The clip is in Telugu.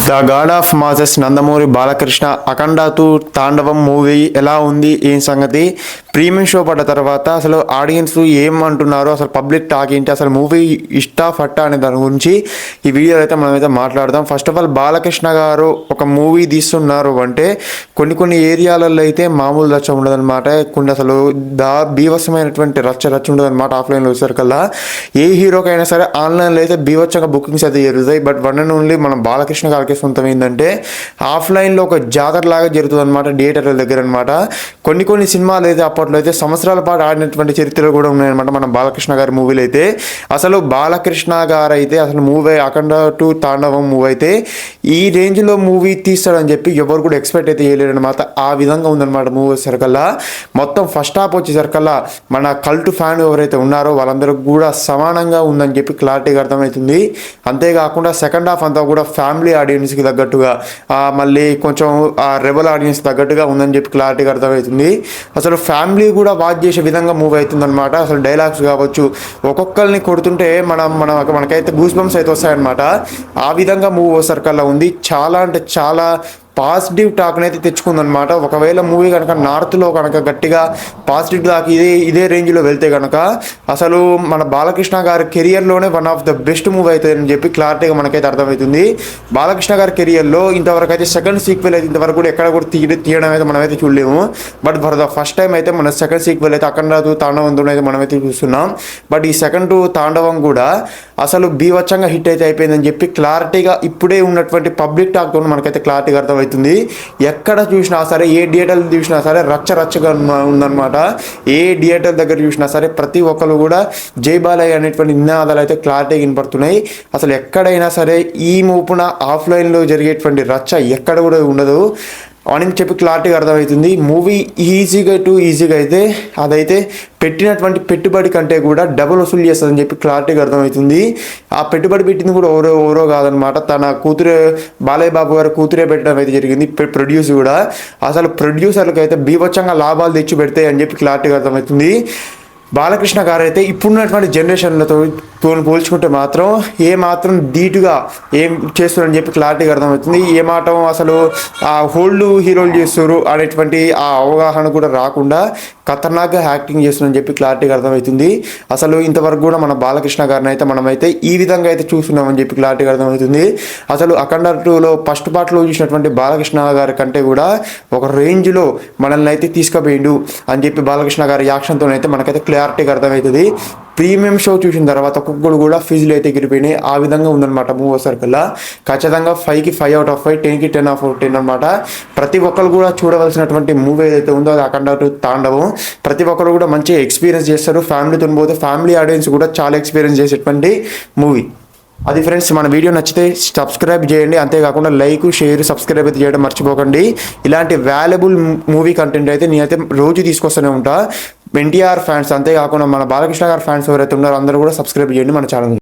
The god of masses Nandamuri Balakrishna Akhanda 2 Thandavam movie ఎలా ఉంది ఏం సంగతి ప్రీమియం షో పడ్డ తర్వాత అసలు ఆడియన్స్ ఏమంటున్నారు, అసలు పబ్లిక్ టాక్ ఏంటి, అసలు మూవీ ఇష్టా ఫట్టా అనే దాని గురించి ఈ వీడియో అయితే మనమైతే మాట్లాడదాం. ఫస్ట్ ఆఫ్ ఆల్ బాలకృష్ణ గారు ఒక మూవీ తీస్తున్నారు అంటే కొన్ని ఏరియాలలో అయితే మామూలు రచ్చ ఉండదన్నమాట. కొన్ని అసలు బీభత్సమైనటువంటి రచ్చ ఉండదన్నమాట. ఆఫ్లైన్లో వచ్చేసరికల్లా ఏ హీరోకైనా సరే ఆన్లైన్లో అయితే బీభత్సంగా బుకింగ్స్ అయితే జరుగుతాయి. బట్ వన్ అండ్ ఓన్లీ మన బాలకృష్ణ గారికి సొంతం ఏంటంటే ఆఫ్లైన్లో ఒక జాతర లాగా జరుగుతుంది అనమాట, థియేటర్ల దగ్గర అనమాట. కొన్ని సినిమాలు అయితే అప్పట్లో అయితే సంవత్సరాల పాటు ఆడినటువంటి చరిత్రలు కూడా ఉన్నాయన్నమాట మన బాలకృష్ణ గారి మూవీలు అయితే. అసలు బాలకృష్ణ గారు అయితే అసలు మూవీ అఖండ 2 తాండవం మూవీ అయితే ఈ రేంజ్లో మూవీ తీస్తాడని చెప్పి ఎవరు కూడా ఎక్స్పెక్ట్ అయితే చేయలేరు అనమాట. ఆ విధంగా ఉందన్నమాట మూవీ వచ్చేసరికల్లా. మొత్తం ఫస్ట్ హాఫ్ వచ్చేసరికల్లా మన కల్ట్ ఫ్యాన్ ఎవరైతే ఉన్నారో వాళ్ళందరికీ కూడా సమానంగా ఉందని చెప్పి క్లారిటీగా అర్థమవుతుంది. అంతేకాకుండా సెకండ్ హాఫ్ అంతా కూడా ఫ్యామిలీ ఆడియన్స్కి తగ్గట్టుగా మళ్ళీ కొంచెం రెబల్ ఆడియన్స్ తగ్గట్టుగా ఉందని చెప్పి క్లారిటీగా అర్థమవుతుంది. అసలు ఫ్యామిలీ కూడా వాచ్ చేసే విధంగా మూవ్ అవుతుంది అనమాట. అసలు డైలాగ్స్ కావచ్చు, ఒక్కొక్కరిని కొడుతుంటే మనకైతే గూస్ బంప్స్ అయితే వస్తాయన్నమాట. ఆ విధంగా మూవ్ సర్కల్లా ఉంది. చాలా అంటే చాలా పాజిటివ్ టాక్ని అయితే తెచ్చుకుందనమాట. ఒకవేళ మూవీ కనుక నార్త్లో కనుక గట్టిగా పాజిటివ్ టాక్ ఇదే రేంజ్లో వెళ్తే కనుక అసలు మన బాలకృష్ణ గారి కెరియర్లోనే one of the best movie అవుతుందని చెప్పి క్లారిటీగా మనకైతే అర్థమవుతుంది. బాలకృష్ణ గారి కెరియర్లో ఇంతవరకు అయితే సెకండ్ సీక్వెల్ అయితే ఇంతవరకు కూడా ఎక్కడ కూడా తీయడం అయితే మనమైతే చూడలేము. But for the first time అయితే మన సెకండ్ సీక్వెల్ అయితే అఖండ 2 తాండవం అయితే మనమైతే చూస్తున్నాం. బట్ ఈ సెకండ్ 2 తాండవం కూడా అసలు బీభత్సంగా హిట్ అయితే అయిపోయిందని చెప్పి క్లారిటీగా ఇప్పుడే ఉన్నటువంటి పబ్లిక్ టాక్తో మనకైతే క్లారిటీగా అర్థమవుతుంది. ఎక్కడ చూసినా సరే, ఏ థియేటర్ చూసినా సరే రచ్చగా ఉందన్నమాట. ఏ థియేటర్ దగ్గర చూసినా సరే ప్రతి ఒక్కరు కూడా జై బాలయ్య అనేటువంటి నినాదాలు అయితే క్లారిటీగా వినపడుతున్నాయి. అసలు ఎక్కడైనా సరే ఈ మూపున ఆఫ్లైన్లో జరిగేటువంటి రచ్చ ఎక్కడ కూడా ఉండదు అని చెప్పి క్లారిటీగా అర్థమవుతుంది. మూవీ ఈజీగా అయితే అదైతే పెట్టినటువంటి పెట్టుబడి కంటే కూడా డబుల్ వసూలు చేస్తుందని చెప్పి క్లారిటీగా అర్థమవుతుంది. ఆ పెట్టుబడి పెట్టింది కూడా ఎవరో కాదనమాట, తన కూతురే బాలయ్య బాబు గారు కూతురే పెట్టడం అయితే జరిగింది. ప్రొడ్యూస్ కూడా అసలు ప్రొడ్యూసర్లకు అయితే బీభత్సంగా లాభాలు తెచ్చి పెడతాయి అని చెప్పి క్లారిటీగా అర్థమవుతుంది. బాలకృష్ణ గారు అయితే ఇప్పుడున్నటువంటి జనరేషన్లతో పోల్చుకుంటే మాత్రం ఏమాత్రం ధీటుగా ఏం చేస్తున్నారని చెప్పి క్లారిటీగా అర్థమవుతుంది. ఏమాత్రం అసలు ఆ హోల్డ్ హీరోలు చేస్తారు అనేటువంటి ఆ అవగాహన కూడా రాకుండా ఖతర్నాక్గా యాక్టింగ్ చేస్తున్నారని చెప్పి క్లారిటీగా అర్థమవుతుంది. అసలు ఇంతవరకు కూడా మన బాలకృష్ణ గారిని అయితే మనమైతే ఈ విధంగా అయితే చూస్తున్నామని చెప్పి క్లారిటీగా అర్థమవుతుంది. అసలు అఖండ 2లో ఫస్ట్ పార్ట్లో చూసినటువంటి బాలకృష్ణ గారి కంటే కూడా ఒక రేంజ్లో మనల్ని అయితే తీసుకుపోయిండు అని చెప్పి బాలకృష్ణ గారి యాక్షన్తో అయితే మనకైతే క్లారిటీగా అర్థమవుతుంది. ప్రీమియం షో చూసిన తర్వాత ఒక్కొక్కరు కూడా ఫీజులు అయితే ఎగిరిపోయినాయి. ఆ విధంగా ఉందన్నమాట మూవీ సర్కిల్లా. ఖచ్చితంగా 5కి 5 అవుట్ ఆఫ్ 5, 10కి 10 ఆఫ్ 10 అనమాట. ప్రతి ఒక్కరు కూడా చూడవలసినటువంటి మూవీ ఏదైతే ఉందో అది అఖండ 2 తాండవం. ప్రతి ఒక్కరు కూడా మంచిగా ఎక్స్పీరియన్స్ చేస్తారు. ఫ్యామిలీతో పోతే ఫ్యామిలీ ఆడియన్స్ కూడా చాలా ఎక్స్పీరియన్స్ చేసేటువంటి మూవీ అది. ఫ్రెండ్స్, మన వీడియో నచ్చితే సబ్స్క్రైబ్ చేయండి. అంతేకాకుండా లైక్, షేర్, సబ్స్క్రైబ్ అయితే చేయడం మర్చిపోకండి. ఇలాంటి వాల్యుబుల్ మూవీ కంటెంట్ అయితే నేనైతే రోజు తీసుకొస్తూనే ఉంటా. ఎన్టీఆర్ ఫ్యాన్స్ అంతేకాకుండా మన బాలకృష్ణ గారి ఫ్యాన్స్ ఎవరైతే ఉన్నారో అందరూ కూడా సబ్స్క్రైబ్ చేయండి మన ఛానల్.